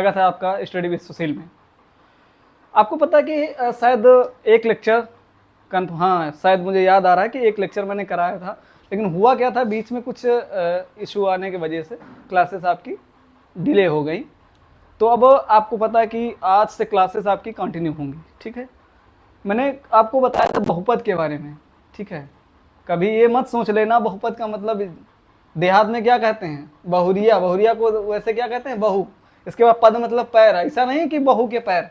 स्वागत है आपका स्टडी विद सुशील में। आपको पता है कि शायद एक लेक्चर हाँ शायद मुझे याद आ रहा है कि एक लेक्चर मैंने कराया था, लेकिन हुआ क्या था, बीच में कुछ इशू आने की वजह से क्लासेस आपकी डिले हो गई। तो अब आपको पता है कि आज से क्लासेस आपकी कंटिन्यू होंगी। ठीक है, मैंने आपको बताया था बहुपद के बारे में। ठीक है, कभी ये मत सोच लेना बहुपद का मतलब देहात में क्या कहते हैं, बहुरिया। बहुरिया को वैसे क्या कहते हैं, बहू। इसके बाद पद मतलब पैर। ऐसा नहीं कि बहू के पैर,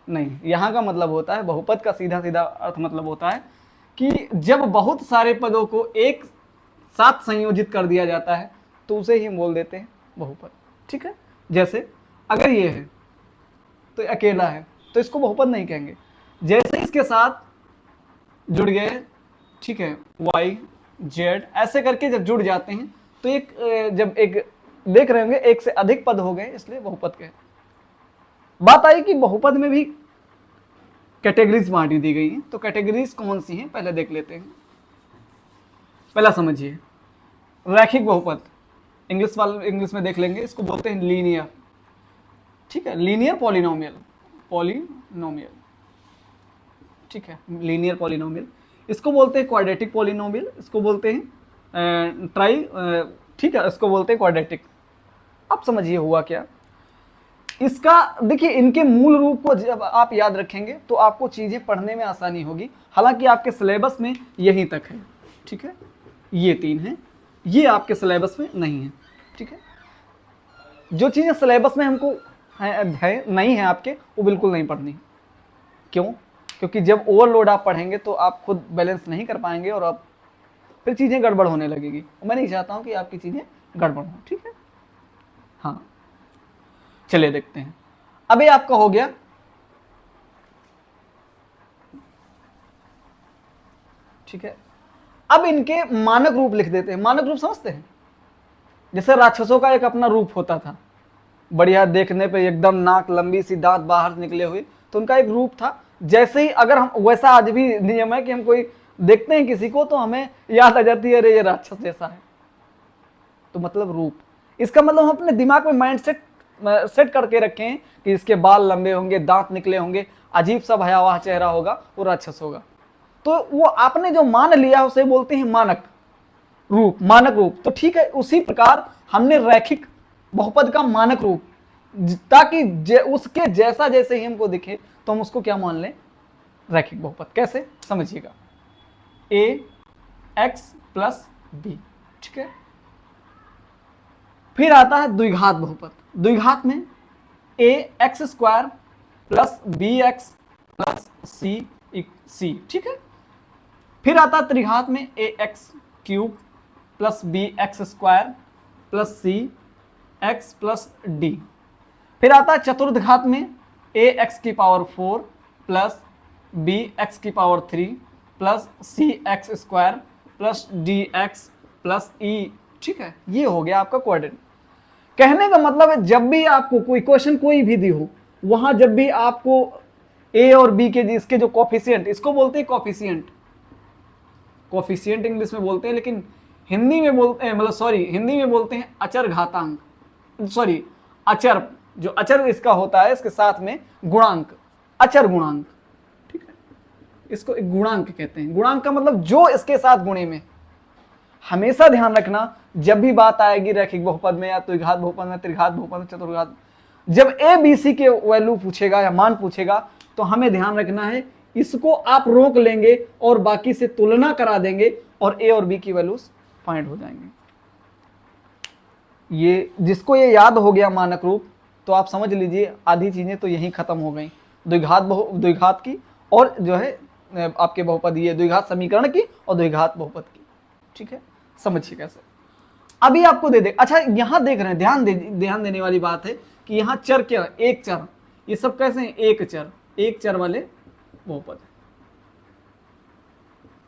नहीं। यहाँ का मतलब होता है, बहुपद का सीधा सीधा अर्थ मतलब होता है कि जब बहुत सारे पदों को एक साथ संयोजित कर दिया जाता है तो उसे ही बोल देते हैं बहुपद। ठीक है, जैसे अगर ये है तो अकेला है तो इसको बहुपद नहीं कहेंगे। जैसे इसके साथ जुड़ गए, ठीक है, वाई जेड ऐसे करके जब जुड़ जाते हैं तो एक जब एक देख रहे होंगे एक से अधिक पद हो गए, इसलिए बहुपद कहे। बात आई कि बहुपद में भी कैटेगरीज बांटी दी गई हैं, तो कैटेगरीज कौन सी हैं पहले देख लेते हैं। पहला समझिए, रैखिक बहुपद। इंग्लिश में देख लेंगे, इसको बोलते हैं लीनियर। ठीक है, लीनियर पॉलिनोमियल, ठीक है, लीनियर पॉलिनोमियल। इसको बोलते हैं क्वाड्रेटिक पॉलिनोमियल, इसको बोलते हैं ठीक है, इसको बोलते हैं क्वाड्रेटिक। अब समझिए हुआ क्या। इसका देखिए, इनके मूल रूप को जब आप याद रखेंगे तो आपको चीजें पढ़ने में आसानी होगी। हालांकि आपके सिलेबस में यहीं तक है। ठीक है, ये 3 हैं, ये आपके सिलेबस में नहीं है। ठीक है, जो चीजें सिलेबस में हमको नहीं है आपके, वो बिल्कुल नहीं पढ़नी। क्यों? क्योंकि जब ओवरलोड आप पढ़ेंगे तो आप खुद बैलेंस नहीं कर पाएंगे और आप फिर चीजें गड़बड़ होने लगेगी। मैं नहीं चाहता हूं कि आपकी चीजें गड़बड़ हो। ठीक है, हाँ चलिए देखते हैं। अब ये आपका हो गया। ठीक है, अब इनके मानक रूप लिख देते हैं। मानक रूप समझते हैं? जैसे राक्षसों का एक अपना रूप होता था, बढ़िया देखने पे एकदम नाक लंबी सी, दांत बाहर निकले हुए, तो उनका एक रूप था। जैसे ही अगर हम वैसा आज भी नियम है कि हम कोई देखते हैं किसी को तो हमें याद आ जाती है अरे ये राक्षस जैसा है। तो मतलब रूप, इसका मतलब हम अपने दिमाग में माइंड सेट करके रखें कि इसके बाल लंबे होंगे, दांत निकले होंगे, अजीब सा भयावह चेहरा होगा, वो राक्षस होगा। तो वो आपने जो मान लिया उसे बोलते हैं मानक रूप, मानक रूप। तो ठीक है, उसी प्रकार हमने रैखिक बहुपद का मानक रूप, ताकि उसके जैसा जैसे ही हमको दिखे तो हम उसको क्या मान लें, रैखिक बहुपद। कैसे समझिएगा, ax प्लस बी। ठीक है, फिर आता है द्विघात बहुपद। द्विघात में ax square plus bx plus c। ठीक है, फिर आता है त्रिघात में ax cube plus bx square plus c x plus d। फिर आता है चतुर्घात में ax की पावर 4 प्लस bx की power 3 plus cx square plus dx plus e। ठीक है, ये हो गया आपका क्वाड्रेंट। कहने का मतलब है जब भी आपको कोई क्वेश्चन कोई भी दी हो, वहां जब भी आपको a और b के इसके जो कोफिशिएंट, इसको बोलते हैं कोफिशिएंट। कोफिशिएंट इंग्लिश में बोलते हैं, लेकिन हिंदी में बोलते हैं, मतलब सॉरी, हिंदी में बोलते हैं अचर घातांक, सॉरी अचर। जो अचर इसका होता है, इसके साथ में गुणांक, अचर गुणांक। ठीक है, इसको एक गुणांक कहते हैं। गुणांक का मतलब जो इसके साथ गुणे में। हमेशा ध्यान रखना, जब भी बात आएगी रैखिक बहुपद में या द्विघात बहुपद में, त्रिघात बहुपद में, चतुर्घात, जब a b c के वैल्यू पूछेगा या मान पूछेगा तो हमें ध्यान रखना है, इसको आप रोक लेंगे और बाकी से तुलना करा देंगे और a और b की वैल्यूज फाइंड हो जाएंगे। ये जिसको ये याद हो गया मानक रूप, तो आप समझ लीजिए आधी चीजें तो यहीं खत्म हो गई, द्विघात की और जो है आपके बहुपद, ये द्विघात समीकरण की और द्विघात बहुपद की। ठीक है, समझिए कैसे। अभी आपको दे दे, अच्छा यहां देख रहे हैं, ध्यान देने वाली बात है कि यहां चर क्या, एक चर, ये सब कैसे हैं, एक चर वाले बहुपद।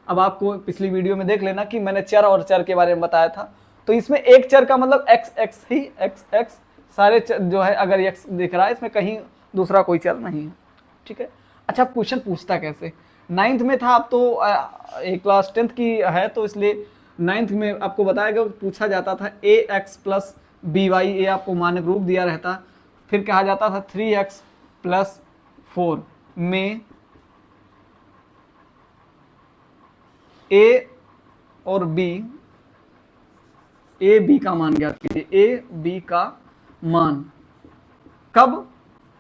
अब आपको पिछली वीडियो में देख लेना कि मैंने चर और चर के बारे में बताया था। तो इसमें एक चर का मतलब x ही x सारे जो है, अगर x दिख रहा है इसमें कहीं दूसरा कोई चर नहीं है। ठीक है, अच्छा क्वेश्चन पूछता कैसे, 9th में था, अब तो एक क्लास 10th की है तो इसलिए 9th में आपको बताया गया, पूछा जाता था ax प्लस by, ये आपको मानक रूप दिया रहता। फिर कहा जाता था 3x प्लस 4 में a और b, a b का मान ज्ञात कीजिए, a b का मान कब,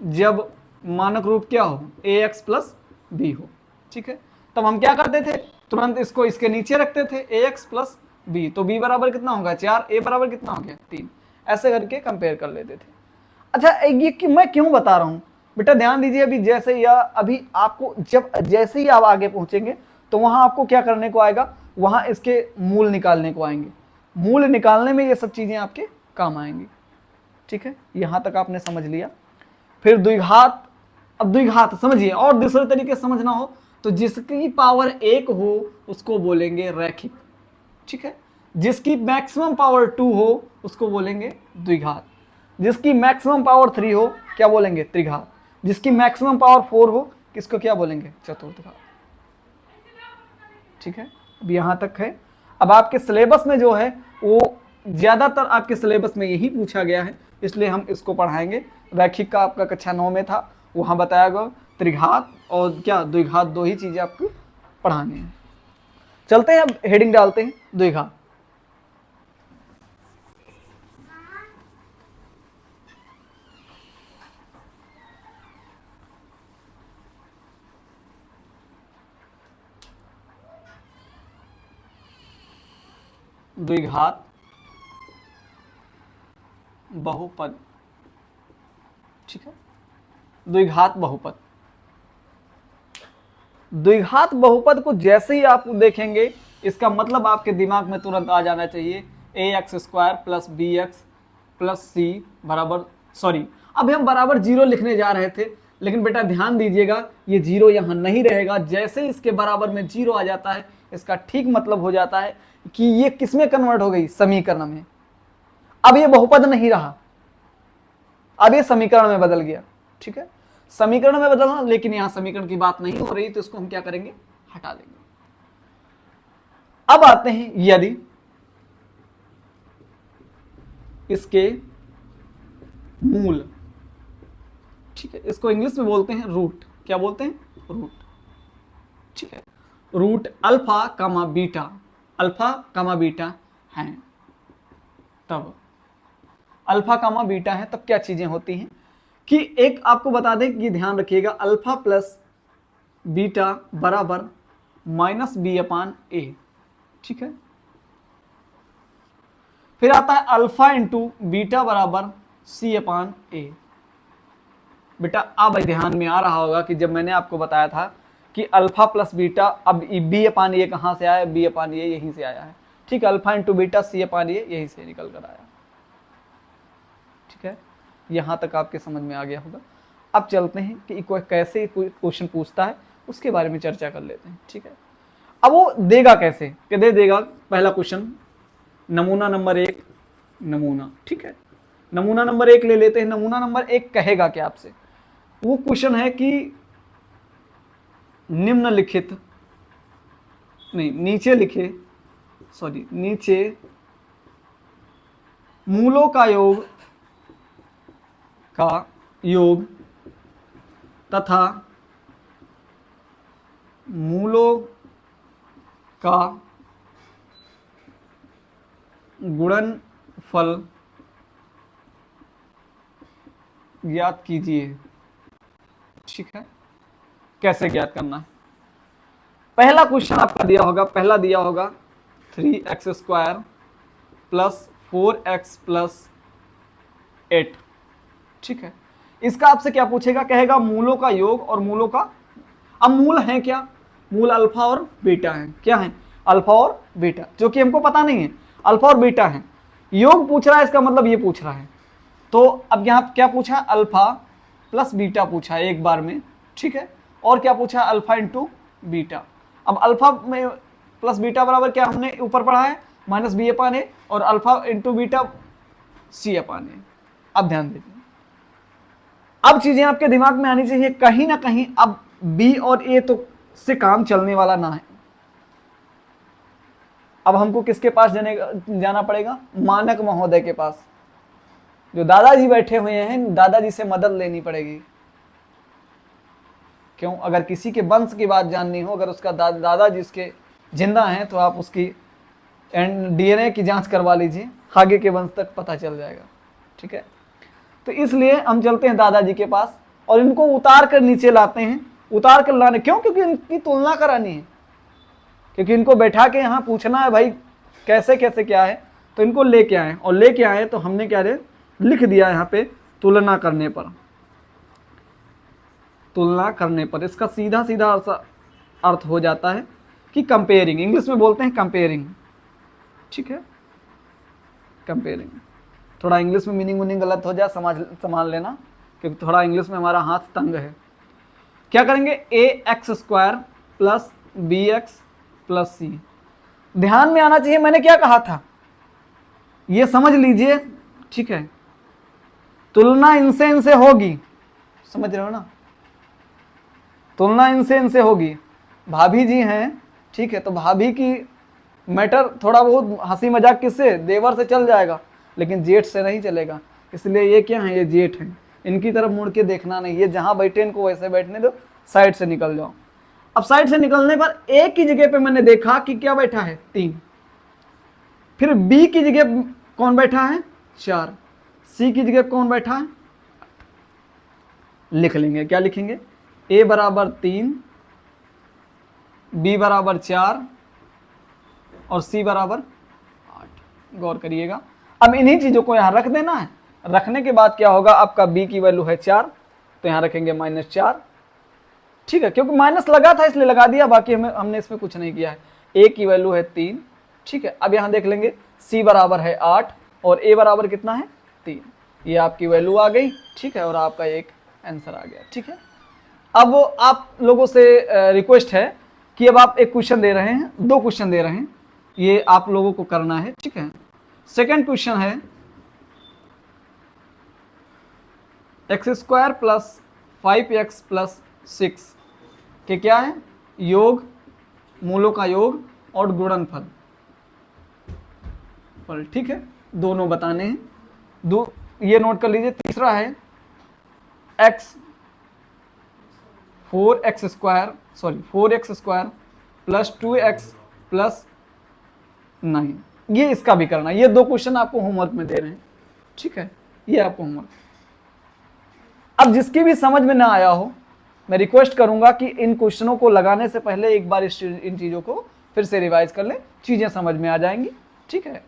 जब मानक रूप क्या हो, ax प्लस बी हो। ठीक है, तब हम क्या करते थे, तुरंत इसको इसके नीचे रखते थे, ax प्लस बी, तो b बराबर कितना होगा 4, a बराबर कितना हो गया 3, ऐसे करके कंपेयर कर लेते थे। अच्छा, ये मैं क्यों बता रहा हूं बेटा, ध्यान दीजिए, अभी जैसे या अभी आपको जैसे ही आप आगे पहुंचेंगे तो वहां आपको क्या करने को आएगा, वहां इसके मूल निकालने को आएंगे, मूल निकालने में ये सब चीजें आपके काम आएंगी। ठीक है, यहां तक आपने समझ लिया। फिर द्विघात, अब द्विघात समझिए, और दूसरे तरीके से समझना हो तो जिसकी पावर 1 हो उसको बोलेंगे रैखिक। ठीक है, जिसकी मैक्सिमम पावर 2 हो उसको बोलेंगे द्विघात, जिसकी मैक्सिमम पावर 3 हो क्या बोलेंगे त्रिघात, जिसकी मैक्सिमम पावर 4 हो किसको क्या बोलेंगे चतुर्थघात। ठीक है, अब यहां तक है। अब आपके सिलेबस में जो है वो ज्यादातर आपके सिलेबस में यही पूछा गया है, इसलिए हम इसको पढ़ाएंगे। रैखिक का आपका कक्षा 9 में था, वहां बताया गया त्रिघात और क्या द्विघात, दो ही चीजें आपको पढ़ानी है। चलते हैं, अब हेडिंग डालते हैं द्विघात। द्विघात बहुपद। ठीक है, द्विघात बहुपद, द्विघात बहुपद को जैसे ही आप देखेंगे इसका मतलब आपके दिमाग में तुरंत आ जाना चाहिए ax² plus bx plus c बराबर, सॉरी अभी हम बराबर 0 लिखने जा रहे थे, लेकिन बेटा ध्यान दीजिएगा ये 0 यहां नहीं रहेगा। जैसे इसके बराबर में 0 आ जाता है इसका ठीक मतलब हो जाता है कि ये किसमें कन्वर्ट हो गई, समीकरण में। अब ये बहुपद नहीं रहा, अब ये समीकरण में बदल गया। ठीक है, समीकरण में बदलना, लेकिन यहां समीकरण की बात नहीं हो रही तो इसको हम क्या करेंगे, हटा देंगे। अब आते हैं यदि इसके मूल, ठीक है, इसको इंग्लिश में बोलते हैं रूट, क्या बोलते हैं, रूट। ठीक है, रूट अल्फा कामा बीटा, अल्फा कामा बीटा है, तब अल्फा कामा बीटा है, तब क्या चीजें होती हैं कि एक आपको बता दें कि ध्यान रखिएगा, अल्फा प्लस बीटा बराबर माइनस बी अपान ए। ठीक है, फिर आता है अल्फा इंटू बीटा बराबर सी अपान ए। बेटा अब ध्यान में आ रहा होगा कि जब मैंने आपको बताया था कि अल्फा प्लस बीटा, अब बी अपान ए कहां से आया, बी अपान ए यहीं से आया है। ठीक है, अल्फा इंटू बीटा सी अपान ए यहीं से निकल कर आया। ठीक है, यहां तक आपके समझ में आ गया होगा। अब चलते हैं कि कोई कैसे क्वेश्चन पूछता है उसके बारे में चर्चा कर लेते हैं। ठीक है, अब वो देगा कैसे, कि दे देगा पहला क्वेश्चन नमूना नंबर 1, नमूना। ठीक है, नमूना नंबर 1 ले लेते हैं। नमूना नंबर 1 कहेगा कि आपसे वो क्वेश्चन है कि निम्नलिखित, नहीं नीचे लिखे, सॉरी नीचे मूलों का योग तथा मूलों का गुणनफल ज्ञात कीजिए। ठीक है, कैसे ज्ञात करना है, पहला क्वेश्चन आपका दिया होगा, पहला दिया होगा 3x² प्लस 4x प्लस 8। ठीक है, इसका आपसे क्या पूछेगा, कहेगा मूलों का योग और मूलों का, अब मूल है क्या, मूल अल्फा और बीटा है, क्या है अल्फा और बीटा, जो कि हमको पता नहीं है, अल्फा और बीटा है। योग पूछ रहा है, इसका मतलब ये पूछ रहा है। तो अब यहां क्या पूछा, अल्फा प्लस बीटा पूछा है एक बार में। ठीक है, और क्या पूछा, अल्फा इंटू बीटा। अब अल्फा में प्लस बीटा बराबर क्या हमने ऊपर पढ़ा है, माइनस बी अपान ए, और अल्फा इंटू बीटा सी अपान ए। अब ध्यान दीजिए, अब चीजें आपके दिमाग में आनी चाहिए कहीं ना कहीं। अब बी और ए तो से काम चलने वाला ना है, अब हमको किसके पास जाना पड़ेगा, मानक महोदय के पास। जो दादाजी बैठे हुए हैं, दादाजी से मदद लेनी पड़ेगी। क्यों? अगर किसी के वंश की बात जाननी हो, अगर उसका दादाजी उसके जिंदा हैं, तो आप उसकी डीएनए की जांच करवा लीजिए, आगे के वंश तक पता चल जाएगा। ठीक है, तो इसलिए हम चलते हैं दादाजी के पास और इनको उतार कर नीचे लाते हैं। उतार कर लाने क्यों? क्योंकि इनकी तुलना करानी है, क्योंकि इनको बैठा के यहाँ पूछना है भाई कैसे कैसे क्या है, तो इनको लेके आए। और लेके आए तो हमने क्या लिख दिया यहाँ पे, तुलना करने पर। तुलना करने पर इसका सीधा सीधा अर्थ हो जाता है कि कंपेयरिंग, इंग्लिश में बोलते हैं कंपेयरिंग। ठीक है, कंपेयरिंग। थोड़ा इंग्लिश में मीनिंग गलत हो जाए, संभाल लेना, क्योंकि थोड़ा इंग्लिश में हमारा हाथ तंग है। क्या करेंगे? ax² plus bx plus c। ध्यान में आना चाहिए मैंने क्या कहा था, ये समझ लीजिए। ठीक है, तुलना इनसे होगी, समझ रहे हो ना? तुलना इनसे होगी। भाभी जी हैं, ठीक है, तो भाभी की मैटर थोड़ा बहुत हंसी मजाक किससे, देवर से चल जाएगा, लेकिन जेठ से नहीं चलेगा। इसलिए ये क्या है, ये जेठ हैं, इनकी तरफ मुड़ के देखना नहीं, ये जहां बैठे इनको वैसे बैठने दो, साइड से निकल जाओ। अब साइड से निकलने पर ए की जगह पे मैंने देखा कि क्या बैठा है, 3। फिर बी की जगह कौन बैठा है, 4। सी की जगह कौन बैठा है, लिख लेंगे। क्या लिखेंगे? ए बराबर 3, बी बराबर 4 और सी बराबर 8। गौर करिएगा। अब इन्हीं चीजों को यहां रख देना है। रखने के बाद क्या होगा, आपका बी की वैल्यू है 4, तो यहां रखेंगे -4। ठीक है, क्योंकि माइनस लगा था इसलिए लगा दिया, बाकी हमने इसमें कुछ नहीं किया है। ए की वैल्यू है 3। ठीक है, अब यहां देख लेंगे, सी बराबर है 8 और ए बराबर कितना है, 3। ये आपकी वैल्यू आ गई। ठीक है, और आपका एक आंसर आ गया। ठीक है, अब आप लोगों से रिक्वेस्ट है कि अब आप एक क्वेश्चन दे रहे हैं, 2 क्वेश्चन दे रहे हैं, ये आप लोगों को करना है। ठीक है, सेकंड क्वेश्चन है x² प्लस 5x प्लस 6 के क्या है, योग, मूलों का योग और गुणनफल। ठीक है, दोनों बताने हैं। ये नोट कर लीजिए। तीसरा है 4x² प्लस 2x प्लस 9। ये इसका भी करना। ये 2 क्वेश्चन आपको होमवर्क में दे रहे हैं। ठीक है, ये आपको होमवर्क। अब जिसकी भी समझ में ना आया हो, मैं रिक्वेस्ट करूंगा कि इन क्वेश्चनों को लगाने से पहले एक बार इन चीजों को फिर से रिवाइज कर ले, चीजें समझ में आ जाएंगी। ठीक है,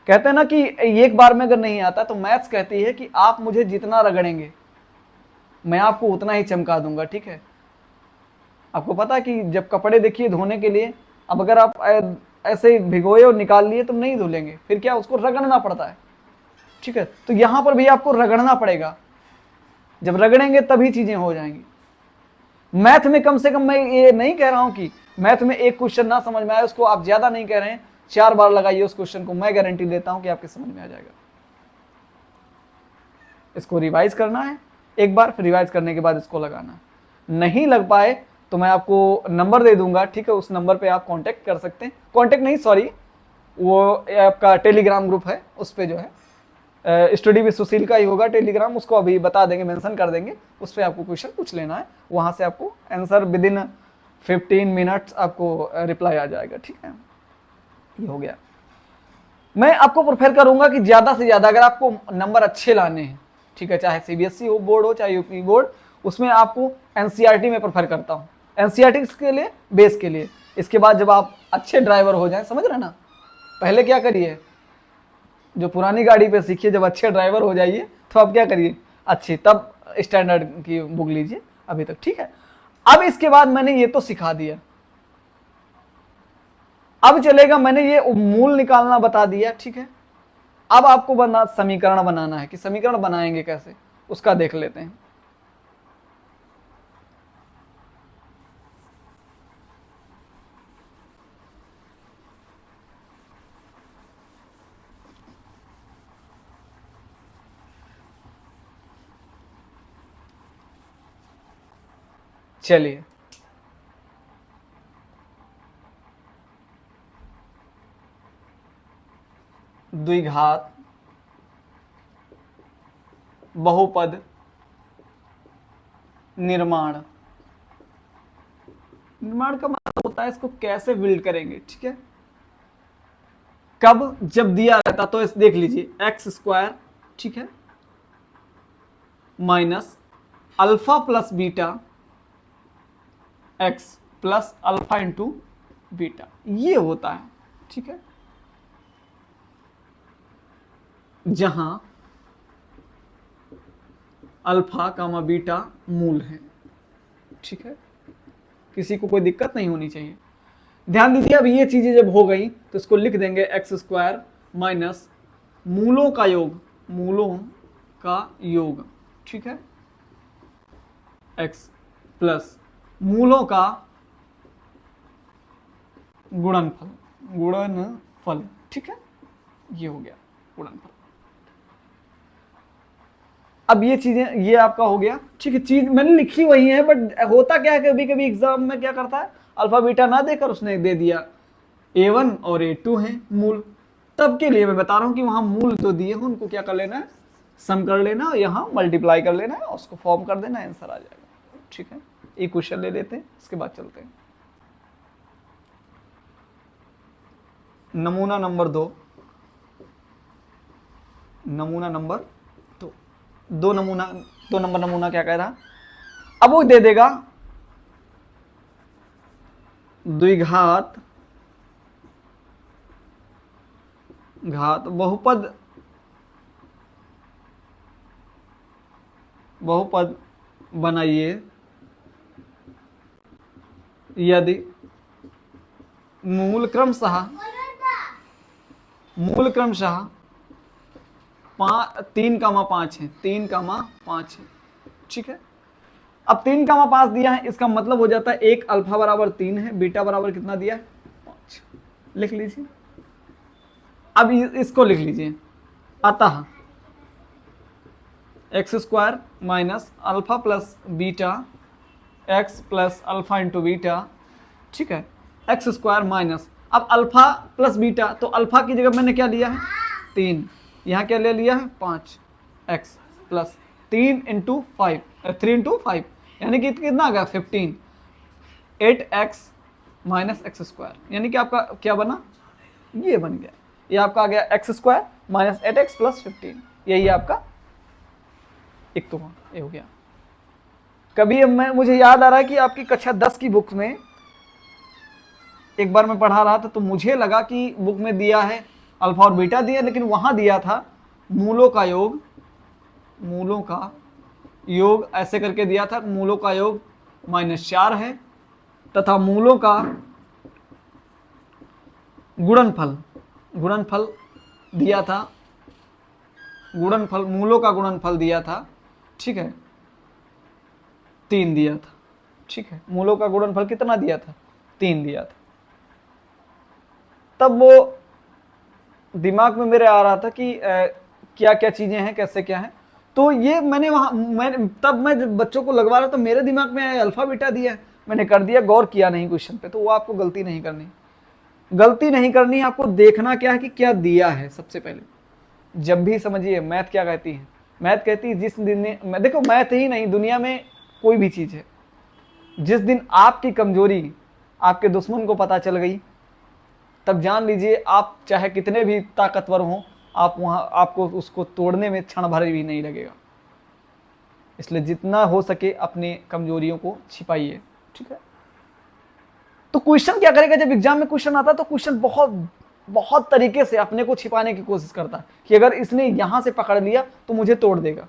कहते हैं ना कि एक बार में अगर नहीं आता तो मैथ्स कहती है कि आप मुझे जितना रगड़ेंगे मैं आपको उतना ही चमका दूंगा। ठीक है, आपको पता है कि जब कपड़े देखिए धोने के लिए, अब अगर आप ऐसे भिगोए और निकाल लिए तो नहीं धुलेंगे, फिर क्या, उसको रगड़ना पड़ता है। ठीक है, तो यहां पर भी आपको रगड़ना पड़ेगा। जब रगड़ेंगे तभी चीजें हो जाएंगी। मैथ में कम से कम मैं ये नहीं कह रहा हूं कि मैथ में एक क्वेश्चन ना समझ में आए उसको आप ज्यादा नहीं कह रहे हैं, 4 बार लगाइए उस क्वेश्चन को, मैं गारंटी देता हूं कि आपके समझ में आ जाएगा। इसको रिवाइज करना है एक बार, फिर रिवाइज करने के बाद इसको लगाना। नहीं लग पाए तो मैं आपको नंबर दे दूंगा। ठीक है, उस नंबर पे आप कांटेक्ट कर सकते हैं, कांटेक्ट नहीं सॉरी, वो आपका टेलीग्राम ग्रुप है, उस पे जो है स्टडी विद सुशील का ही होगा टेलीग्राम, उसको अभी बता देंगे, मेंशन कर देंगे, उस पर आपको क्वेश्चन पूछ लेना है, वहां से आपको आंसर विदिन 15 मिनट्स आपको रिप्लाई आ जाएगा। ठीक है, ये हो गया। मैं आपको प्रेफर करूंगा कि ज्यादा से ज्यादा अगर आपको नंबर अच्छे लाने हैं, ठीक है, चाहे सीबीएसई हो बोर्ड हो चाहे यूपी बोर्ड, उसमें आपको एनसीईआरटी में प्रेफर करता हूँ। एनसीईआरटी के लिए, बेस के लिए। इसके बाद जब आप अच्छे ड्राइवर हो जाएं, समझ रहे ना, पहले क्या करिए, जो पुरानी गाड़ी पे सीखिए, जब अच्छे ड्राइवर हो जाइए तो आप क्या करिए, अच्छी, तब स्टैंडर्ड की बुक लीजिए अभी तक। ठीक है, अब इसके बाद मैंने ये तो सिखा दिया, अब चलेगा, मैंने ये मूल निकालना बता दिया। ठीक है, अब आपको समीकरण बनाना है, कि समीकरण बनाएंगे कैसे उसका देख लेते हैं। चलिए, द्विघात बहुपद निर्माण। निर्माण का मतलब होता है इसको कैसे बिल्ड करेंगे, ठीक है। कब, जब दिया रहता तो इस देख लीजिए एक्स स्क्वायर, ठीक है, minus alpha plus beta x plus alpha into beta, ये होता है, ठीक है। जहां अल्फा कामा बीटा मूल है, ठीक है, किसी को कोई दिक्कत नहीं होनी चाहिए। ध्यान दीजिए, अब ये चीजें जब हो गई तो इसको लिख देंगे एक्स स्क्वायर माइनस मूलों का योग, मूलों का योग, ठीक है, एक्स प्लस मूलों का गुणनफल, गुणनफल, ठीक है, ये हो गया गुणनफल। अब ये चीजें, ये आपका हो गया, ठीक है। चीज मैंने लिखी वही है, बट होता क्या है कभी कभी एग्जाम में क्या करता है, अल्फा बीटा ना देकर उसने दे दिया a1 और a2 है मूल, तब के लिए मैं बता रहा हूं कि वहां मूल जो दिए हैं उनको क्या कर लेना है, सम कर लेना, यहां मल्टीप्लाई कर लेना है, उसको फॉर्म कर देना, आंसर आ जाएगा, ठीक है। एक क्वेश्चन ले लेते हैं, इसके बाद चलते हैं नमूना नंबर 2। नमूना नंबर 2 नमूना 2 नंबर नमूना क्या कह रहा, अब वो दे देगा द्विघात घात बहुपद, बहुपद बनाइए यदि मूल क्रमशः 3,5 है, 3,5 है, ठीक है। अब 3,5 दिया है, इसका मतलब हो जाता है एक अल्फा बराबर 3 है, बीटा बराबर कितना दिया है 5, लिख लीजिए। अब इसको लिख लीजिए, अतः x square minus alpha plus beta x plus alpha into beta, ठीक है, एक्स स्क्वायर माइनस, अब अल्फा प्लस बीटा, तो अल्फा की जगह मैंने क्या लिया है 3, यहाँ क्या ले लिया है 5, एक्स प्लस 3 इंटू 5, 3 इंटू 5 यानी कि कितना आ गया 15, 8x माइनस एक्स स्क्वायर, यानी कि आपका क्या बना, ये बन गया, ये आपका आ गया x square minus 8x plus 15, यही आपका एक तो ये हो गया। कभी अब मुझे याद आ रहा है कि आपकी कक्षा 10 की बुक में एक बार मैं पढ़ा रहा था, तो मुझे लगा कि बुक में दिया है अल्फा और बीटा दिया, लेकिन वहां दिया था मूलों का योग, मूलों का योग ऐसे करके दिया था, मूलों का योग -4 है तथा मूलों का गुणनफल, गुणनफल दिया था, गुणनफल, मूलों का गुणनफल दिया था, ठीक है, 3 दिया था, ठीक है, मूलों का गुणनफल कितना दिया था 3 दिया था। तब वो दिमाग में मेरे आ रहा था कि क्या क्या चीजें हैं, कैसे क्या है, तो ये मैंने तब मैं बच्चों को लगवा रहा था, मेरे दिमाग में अल्फा बीटा दिया, मैंने कर दिया, गौर किया नहीं क्वेश्चन पे। तो वो आपको गलती नहीं करनी, गलती नहीं करनी, आपको देखना क्या है कि क्या दिया है। सबसे पहले जब भी समझिए मैथ क्या कहती है, मैथ कहती है जिस दिन में, देखो मैथ ही नहीं दुनिया में कोई भी चीज है, जिस दिन आपकी कमजोरी आपके दुश्मन को पता चल गई, तब जान लीजिए आप चाहे कितने भी ताकतवर हों, आप वहां, आपको उसको तोड़ने में क्षण भर भी नहीं लगेगा। इसलिए जितना हो सके अपनी कमजोरियों को छिपाइए, ठीक है। तो क्वेश्चन क्या करेगा, जब एग्जाम में क्वेश्चन आता है तो क्वेश्चन बहुत तरीके से अपने को छिपाने की कोशिश करता है कि अगर इसने यहां से पकड़ लिया तो मुझे तोड़ देगा।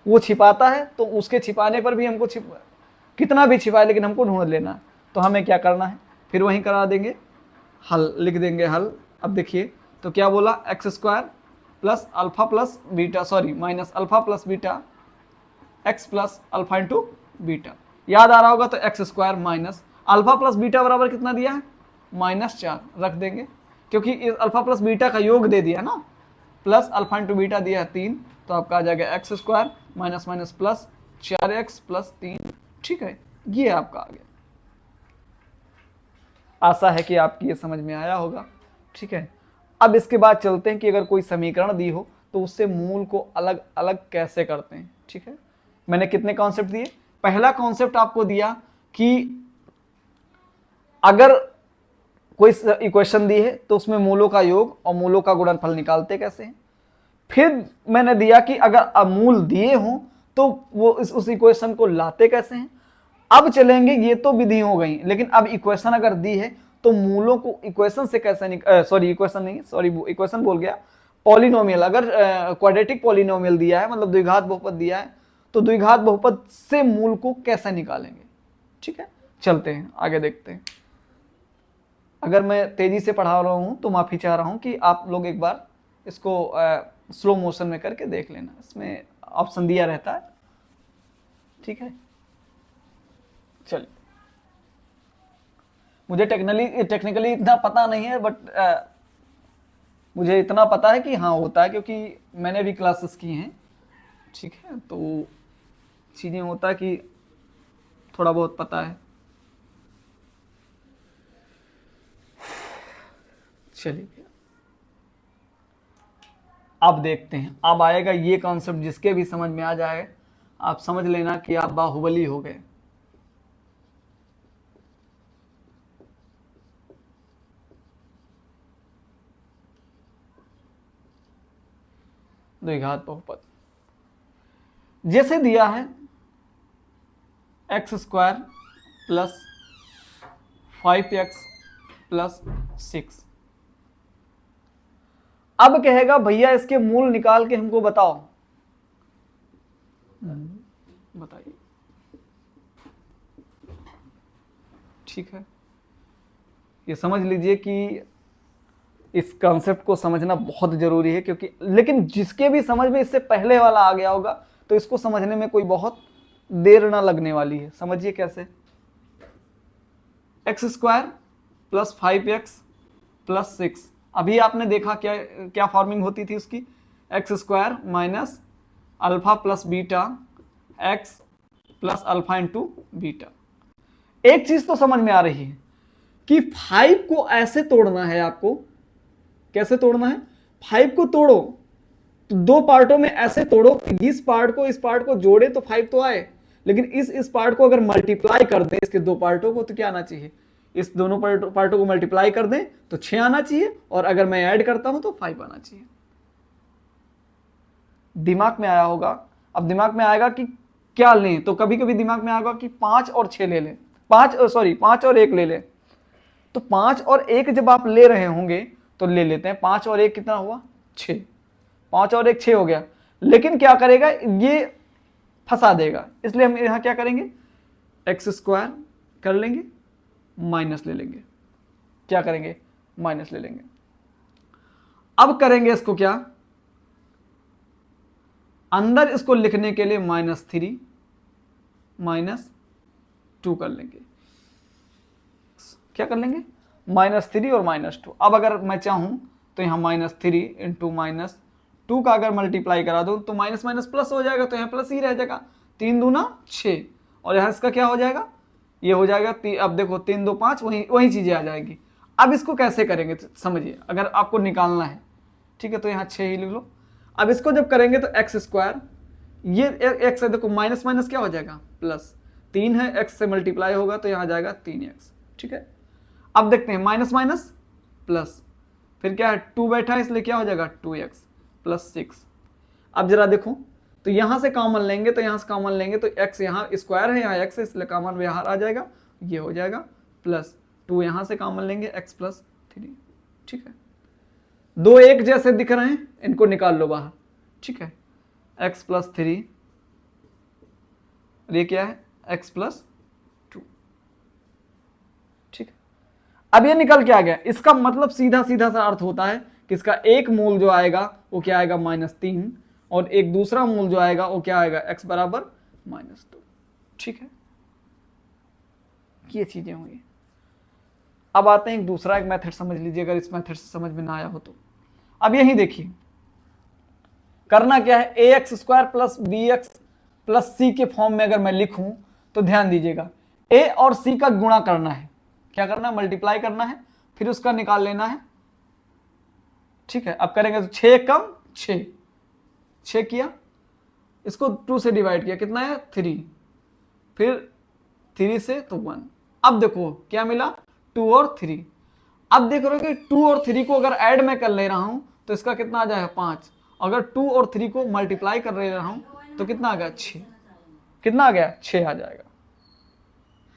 वो छिपाता है तो उसके छिपाने पर भी हमको कितना भी छिपाए लेकिन हमको ढूंढ लेना है। तो हमें क्या करना है, फिर वहीं करा देंगे, हल लिख देंगे हल। अब देखिए तो क्या बोला, x square plus alpha plus beta, sorry minus alpha plus beta x plus alpha into beta, याद आ रहा होगा। तो x square minus alpha plus beta बराबर कितना दिया है -4 रख देंगे, क्योंकि इस अल्फा प्लस बीटा का योग दे दिया ना, प्लस अल्फा इंटू बीटा दिया है 3, तो आपका आ जाएगा x square minus minus plus 4x plus 3, ठीक है, ये आपका आ गया। आशा है कि आपकी ये समझ में आया होगा, ठीक है। अब इसके बाद चलते हैं कि अगर कोई समीकरण दी हो तो उससे मूल को अलग अलग कैसे करते हैं। ठीक है, मैंने कितने कॉन्सेप्ट दिए। पहला कॉन्सेप्ट आपको दिया कि अगर कोई इक्वेशन दी है तो उसमें मूलों का योग और मूलों का गुणनफल निकालते कैसे हैं। फिर मैंने दिया कि अगर मूल दिए हों तो वो उस इक्वेशन को लाते कैसे हैं। अब चलेंगे, ये तो विधि हो गई, लेकिन अब इक्वेशन अगर दी है तो मूलों को इक्वेशन से कैसे सॉरी इक्वेशन नहीं, सॉरी इक्वेशन बोल गया, पॉलिनोमियल, अगर क्वाड्रेटिक पॉलिनोमियल दिया है, मतलब द्विघात बहुपद दिया है, तो द्विघात बहुपद से मूल को कैसे निकालेंगे। ठीक है, चलते हैं आगे देखते हैं। अगर मैं तेजी से पढ़ा रहा हूं तो माफी चाह रहा हूं कि आप लोग एक बार इसको स्लो मोशन में करके देख लेना, इसमें ऑप्शन दिया रहता है। ठीक है, चलिए, मुझे टेक्निकली इतना पता नहीं है, बट मुझे इतना पता है कि हाँ होता है, क्योंकि मैंने भी क्लासेस की हैं। ठीक है, तो चीज़ें होता है कि थोड़ा बहुत पता है। चलिए अब देखते हैं, अब आएगा ये कॉन्सेप्ट, जिसके भी समझ में आ जाए आप समझ लेना कि आप बाहुबली हो गए। द्विघात बहुपद जैसे दिया है x square plus 5x plus 6। अब कहेगा भैया इसके मूल निकाल के हमको बताओ। बताइए। ठीक है, ये समझ लीजिए कि इस कॉन्सेप्ट को समझना बहुत जरूरी है, क्योंकि लेकिन जिसके भी समझ में इससे पहले वाला आ गया होगा तो इसको समझने में कोई बहुत देर ना लगने वाली है। समझिए कैसे। X square plus 5x plus 6, अभी आपने देखा क्या क्या फॉर्मिंग होती थी उसकी, x square minus alpha plus beta x plus alpha into beta. एक चीज तो समझ में आ रही है कि 5 को ऐसे तोड़ना है आपको। कैसे तोड़ना है? 5 को तोड़ो तो दो पार्टों में ऐसे तोड़ो कि इस पार्ट को जोड़े तो 5 तो आए, लेकिन इस पार्ट को अगर मल्टीप्लाई कर दें इसके दो पार्टों को तो क्या आना चाहिए, इस दोनों पार्टों को मल्टीप्लाई कर दें तो 6 आना चाहिए, और अगर मैं ऐड करता हूं तो 5 आना चाहिए। दिमाग में आया होगा। अब दिमाग में आएगा कि क्या लें, तो कभी कभी दिमाग में आएगा कि 5 और 6 ले लें, 5 और 1 ले लें। तो 5 और 1 जब आप ले रहे होंगे तो ले लेते हैं। 5 और 1 कितना हुआ? 6। 5 और 1 6 हो गया, लेकिन क्या करेगा, ये फंसा देगा, इसलिए हम यहां क्या करेंगे, एक्स स्क्वायर कर लेंगे, माइनस ले लेंगे। क्या करेंगे? माइनस ले लेंगे। अब करेंगे इसको क्या, अंदर इसको लिखने के लिए -3 -2 कर लेंगे। क्या कर लेंगे? -3 और -2। अब अगर मैं चाहूं तो यहां -3 इंटू -2 का अगर मल्टीप्लाई करा दो तो माइनस माइनस प्लस हो जाएगा, तो यहाँ प्लस ही रह जाएगा। 3 दूना 6, और यहाँ इसका क्या हो जाएगा, ये हो जाएगा अब देखो 3 2 5, वही चीजें आ जाएगी। अब इसको कैसे करेंगे समझिए, अगर आपको निकालना है, ठीक है, तो यहाँ 6 ही लिख लो। अब इसको जब करेंगे तो एक्स स्क्वायर, ये एक्स है, देखो माइनस माइनस क्या हो जाएगा, प्लस। 3 है, एक्स से मल्टीप्लाई होगा तो यहाँ जाएगा 3x। ठीक है, अब देखते हैं माइनस माइनस प्लस, फिर क्या है 2 बैठा है इसलिए क्या हो जाएगा 2x प्लस 6। अब जरा देखो, तो यहां से कॉमन लेंगे, तो यहां से कॉमन लेंगे तो x यहाँ स्क्वायर है, यहाँ x है, इसलिए कॉमन यहाँ आ जाएगा, ये हो जाएगा प्लस 2, यहां से कॉमन लेंगे x प्लस 3। ठीक है, दो एक जैसे दिख रहे हैं, इनको निकाल लो बाहर। ठीक है, x प्लस 3, ये क्या है, x प्लस 2। ठीक है, अब ये निकल के आ गया। इसका मतलब सीधा सीधा सा अर्थ होता है कि इसका एक मूल जो आएगा वो क्या आएगा, -3, और एक दूसरा मूल जो आएगा वो क्या आएगा, x बराबर -2। ठीक है, ये चीजें हुई। अब आते हैं एक दूसरा एक मेथड समझ लीजिए, अगर इस मेथड से समझ में ना आया हो तो। अब यही देखिए, करना क्या है, ax square plus bx plus c के फॉर्म में अगर मैं लिखूं तो ध्यान दीजिएगा, a और c का गुणा करना है। क्या करना है? मल्टीप्लाई करना है, फिर उसका निकाल लेना है। ठीक है, अब करेंगे तो 6 कम 6, 6 किया, इसको 2 से डिवाइड किया, कितना है 3, फिर 3 से तो 1। अब देखो क्या मिला 2 और 3। अब देख रहे हो कि 2 और 3 को अगर ऐड मैं कर ले रहा हूं तो इसका कितना आ जाएगा 5। अगर 2 और 3 को मल्टीप्लाई कर ले रहा हूं तो कितना आ गया 6। कितना आ गया 6 आ जाएगा।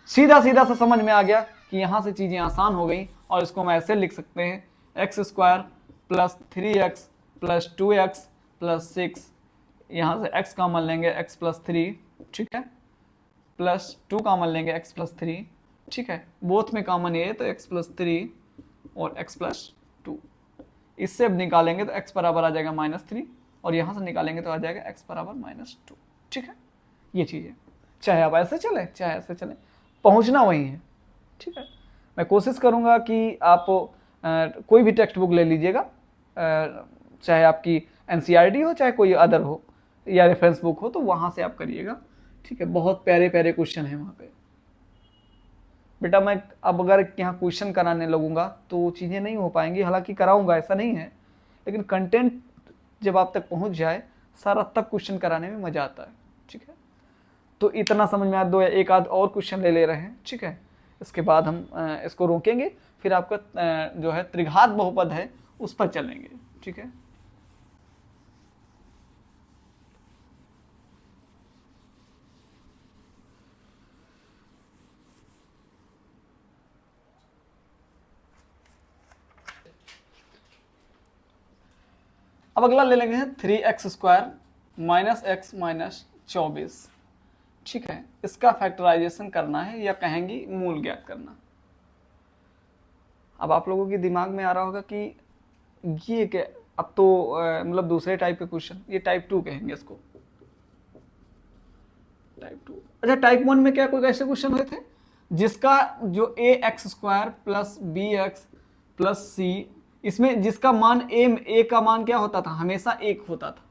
सीधा सीधा सा समझ में आ गया कि यहां से चीजें आसान हो गई और इसको हम ऐसे लिख सकते हैं x² plus 3x plus 2x plus 6, यहां से x कॉमन लेंगे x प्लस 3, ठीक है, प्लस 2 कॉमन लेंगे x प्लस 3, ठीक है, बोथ में कॉमन ये तो x प्लस 3 और x प्लस 2। इससे अब निकालेंगे तो x बराबर आ जाएगा -3 और यहां से निकालेंगे तो आ जाएगा x बराबर -2, ठीक है। ये चीज़ है, चाहे आप ऐसे चले चाहे ऐसे चले, पहुंचना वही है, ठीक है। मैं कोशिश करूंगा कि आप कोई भी टेक्स्ट बुक ले लीजिएगा, चाहे आपकी NCERT हो चाहे कोई अदर हो या रेफरेंस बुक हो, तो वहां से आप करिएगा, ठीक है। बहुत प्यारे प्यारे क्वेश्चन है वहाँ पे। बेटा मैं अब अगर यहाँ क्वेश्चन कराने लगूंगा तो चीज़ें नहीं हो पाएंगी, हालांकि कराऊंगा ऐसा नहीं है, लेकिन कंटेंट जब आप तक पहुँच जाए सारा तब क्वेश्चन कराने में मज़ा आता है, ठीक है। तो इतना समझ में आ, दो या एक आध और क्वेश्चन ले रहे हैं, ठीक है। इसके बाद हम इसको रोकेंगे, फिर आपका जो है त्रिघात बहुपद है उस पर चलेंगे, ठीक है। अब अगला ले लेंगे 3x² माइनस x माइनस 24, ठीक है। इसका फैक्टराइजेशन करना है या कहेंगी मूल ज्ञात करना। अब आप लोगों के दिमाग में आ रहा होगा कि ये क्या, अब तो मतलब दूसरे टाइप के क्वेश्चन, ये टाइप 2 कहेंगे इसको, टाइप 2। अच्छा टाइप 1 में क्या कोई ऐसे क्वेश्चन हुए थे जिसका जो ax² plus bx plus c, इसमें जिसका मान a का मान क्या होता था, हमेशा 1 होता था,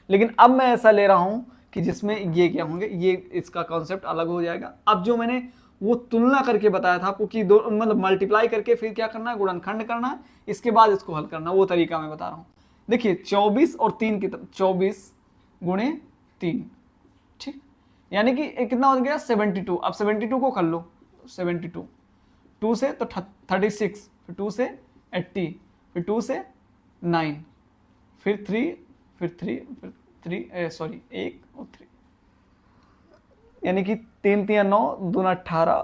लेकिन अब मैं ऐसा ले रहा हूं कि जिसमें ये क्या होंगे, ये इसका कॉन्सेप्ट अलग हो जाएगा। अब जो मैंने वो तुलना करके बताया था आपको कि दो मतलब मल्टीप्लाई करके फिर क्या करना है, गुणनखंड करना है, इसके बाद इसको हल करना, वो तरीका मैं बता रहा हूँ। देखिए 24 और 3 की तरफ 24 गुणे 3, ठीक, यानी कि कितना हो गया 72। अब 72 को कर लो, 72 2 से तो 36, फिर 2 से 80, फिर 2 से 9, फिर 3, फिर 3, फिर 3 सॉरी 1 और 3, यानी कि 3 3 9 2 18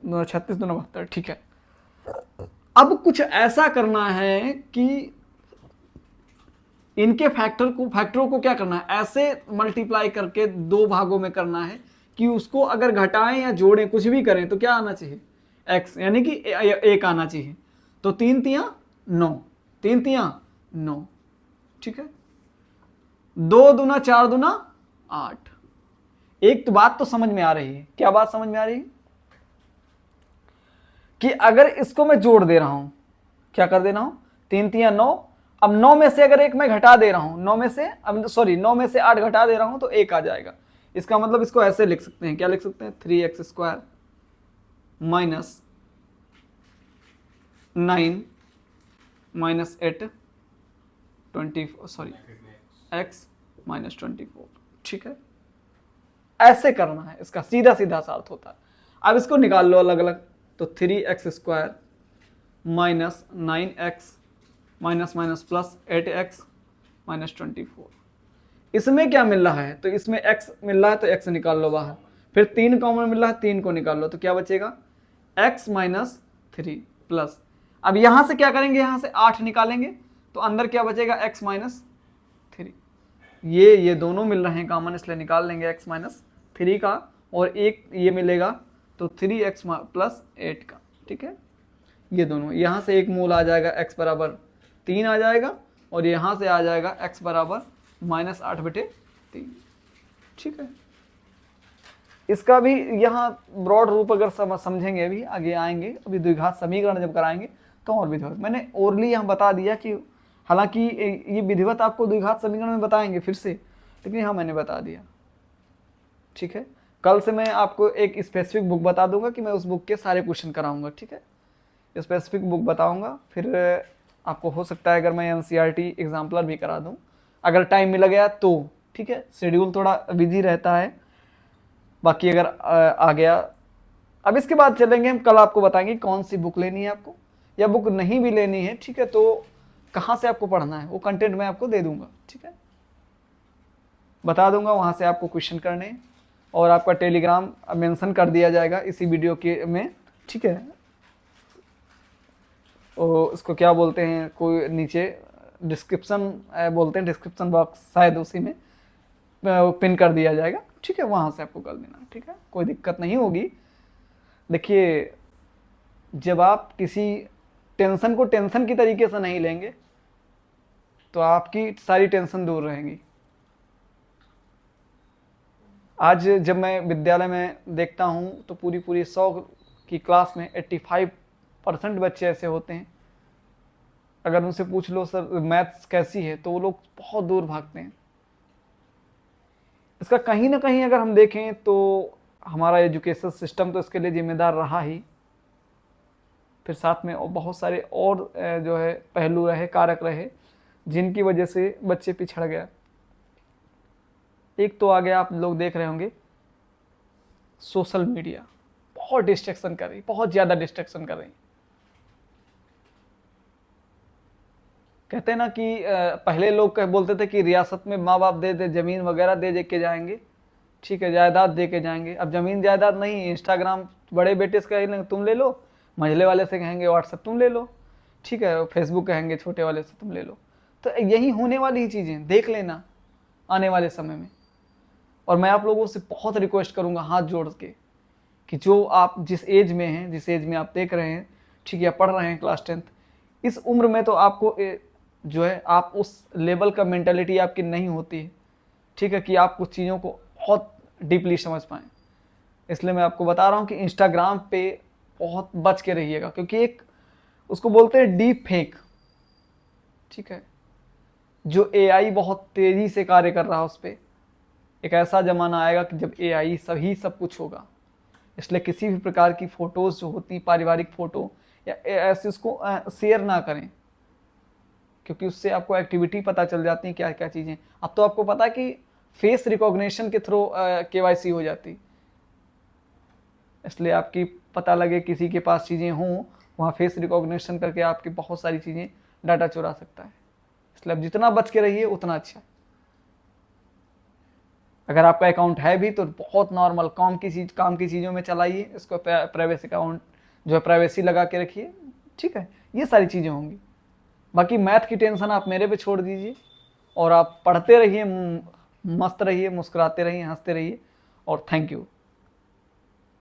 2 36 2 72, ठीक है। अब कुछ ऐसा करना है कि इनके फैक्टरों को क्या करना है, ऐसे मल्टीप्लाई करके 2 भागों में करना है कि उसको अगर घटाएं या जोड़ें कुछ भी करें तो क्या आना चाहिए x, यानी कि 1 आना चाहिए। तो 3 3 9, 3 3 9, ठीक है। 2 दूना 4 दूना 8। एक तो बात तो समझ में आ रही है, क्या बात समझ में आ रही है कि अगर इसको मैं जोड़ दे रहा हूं, क्या कर दे रहा हूं 3 3 9, अब 9 में से अगर एक मैं घटा दे रहा हूं, 9 में से 8 घटा दे रहा हूं तो 1 आ जाएगा। इसका मतलब इसको ऐसे लिख सकते हैं, क्या लिख सकते हैं 3x² minus 9 minus 8 x minus 24, ठीक है। ऐसे करना है, इसका सीधा सीधा सा अर्थ होता है। अब इसको निकाल लो अलग अलग, तो 3x² minus 9x minus minus plus 8x minus 24। इसमें क्या मिल रहा है, तो इसमें x मिल रहा है तो x निकाल लो बाहर, फिर 3 कॉमन मिल रहा है 3 को निकाल लो, तो क्या बचेगा x माइनस 3 प्लस, अब यहां से क्या करेंगे, यहां से 8 निकालेंगे तो अंदर क्या बचेगा x माइनस 3। ये दोनों मिल रहे हैं कॉमन, इसलिए निकाल लेंगे x माइनस 3 का, और एक ये मिलेगा तो 3x प्लस 8 का, ठीक है। ये दोनों यहाँ से एक मूल आ जाएगा x बराबर 3 आ जाएगा, और यहाँ से आ जाएगा x बराबर -8/3, ठीक है। इसका भी यहाँ ब्रॉड रूप अगर समझेंगे, अभी आगे आएंगे, अभी द्विघात समीकरण जब कराएंगे तो और विधिवत, मैंने ओरली यहाँ बता दिया कि हालांकि ये विधिवत आपको द्विघात समीकरण में बताएंगे फिर से, लेकिन यहाँ मैंने बता दिया, ठीक है। कल से मैं आपको एक स्पेसिफिक बुक बता दूंगा कि मैं उस बुक के सारे क्वेश्चन कराऊंगा, ठीक है। स्पेसिफिक बुक बताऊंगा, फिर आपको हो सकता है अगर मैं NCERT एग्जाम्पलर भी करा दूं अगर टाइम मिल गया तो, ठीक है, शेड्यूल थोड़ा बिजी रहता है। बाकी अगर आ गया, अब इसके बाद चलेंगे हम, कल आपको बताएंगे कौन सी बुक लेनी है आपको, या बुक नहीं भी लेनी है, ठीक है, तो कहाँ से आपको पढ़ना है वो कंटेंट मैं आपको दे दूंगा, ठीक है, बता दूंगा, वहाँ से आपको क्वेश्चन करने हैं। और आपका टेलीग्राम मेंशन कर दिया जाएगा इसी वीडियो के में, ठीक है, और उसको क्या बोलते हैं, कोई नीचे डिस्क्रिप्शन बोलते हैं, डिस्क्रिप्शन बॉक्स शायद उसी में पिन कर दिया जाएगा, ठीक है, वहाँ से आपको कर देना, ठीक है, कोई दिक्कत नहीं होगी। देखिए, जब आप किसी टेंशन को टेंशन की तरीके से नहीं लेंगे तो आपकी सारी टेंशन दूर रहेंगी। आज जब मैं विद्यालय में देखता हूँ तो पूरी 100 की क्लास में 85% बच्चे ऐसे होते हैं, अगर उनसे पूछ लो सर मैथ्स कैसी है, तो वो लोग बहुत दूर भागते हैं। इसका कहीं ना कहीं अगर हम देखें तो हमारा एजुकेशन सिस्टम तो इसके लिए जिम्मेदार रहा ही, फिर साथ में और बहुत सारे और जो है पहलू रहे, कारक रहे, जिनकी वजह से बच्चे पिछड़ गया। एक तो आ गया, आप लोग देख रहे होंगे, सोशल मीडिया बहुत डिस्ट्रैक्शन कर रही, बहुत ज़्यादा डिस्ट्रैक्शन कर रही। कहते हैं ना कि पहले लोग बोलते थे कि रियासत में माँ बाप दे दे ज़मीन वगैरह दे के जाएंगे, ठीक है, जायदाद दे के जाएंगे। अब ज़मीन जायदाद नहीं, इंस्टाग्राम बड़े बेटे से कहेंगे तुम ले लो, मंझले वाले से कहेंगे व्हाट्सएप तुम ले लो, ठीक है, फेसबुक कहेंगे छोटे वाले से तुम ले लो। तो यही होने वाली ही चीज़ें देख लेना आने वाले समय में। और मैं आप लोगों से बहुत रिक्वेस्ट करूँगा हाथ जोड़ के कि जो आप जिस एज में हैं, जिस एज में आप देख रहे हैं, ठीक है, पढ़ रहे हैं क्लास 10th, इस उम्र में तो आपको जो है आप उस लेवल का मेंटालिटी आपकी नहीं होती है, ठीक है, कि आप कुछ चीज़ों को बहुत डीपली समझ पाएँ। इसलिए मैं आपको बता रहा हूँ कि इंस्टाग्राम पे बहुत बच के रहिएगा, क्योंकि एक उसको बोलते हैं डीप फेक, ठीक है, जो एआई बहुत तेज़ी से कार्य कर रहा है उस पर। एक ऐसा ज़माना आएगा कि जब एआई सही सब कुछ होगा, इसलिए किसी भी प्रकार की फ़ोटोज़ जो होती हैं, पारिवारिक फ़ोटो या ऐसे, उसको शेयर ना करें, क्योंकि उससे आपको एक्टिविटी पता चल जाती है, क्या क्या चीज़ें। अब तो आपको पता है कि फेस रिकॉग्निशन के थ्रू केवाईसी हो जाती, इसलिए आपकी पता लगे किसी के पास चीज़ें हों, वहाँ फेस रिकॉग्निशन करके आपकी बहुत सारी चीज़ें डाटा चुरा सकता है। इसलिए अब जितना बच के रहिए उतना अच्छा। अगर आपका अकाउंट है भी तो बहुत नॉर्मल काम की चीज़ों में चलाइए इसको, प्राइवेसी अकाउंट जो है प्राइवेसी लगा के रखिए, ठीक है, ये सारी चीज़ें होंगी। बाकी मैथ की टेंशन आप मेरे पे छोड़ दीजिए और आप पढ़ते रहिए, मस्त रहिए, मुस्कुराते रहिए, हंसते रहिए, और थैंक यू।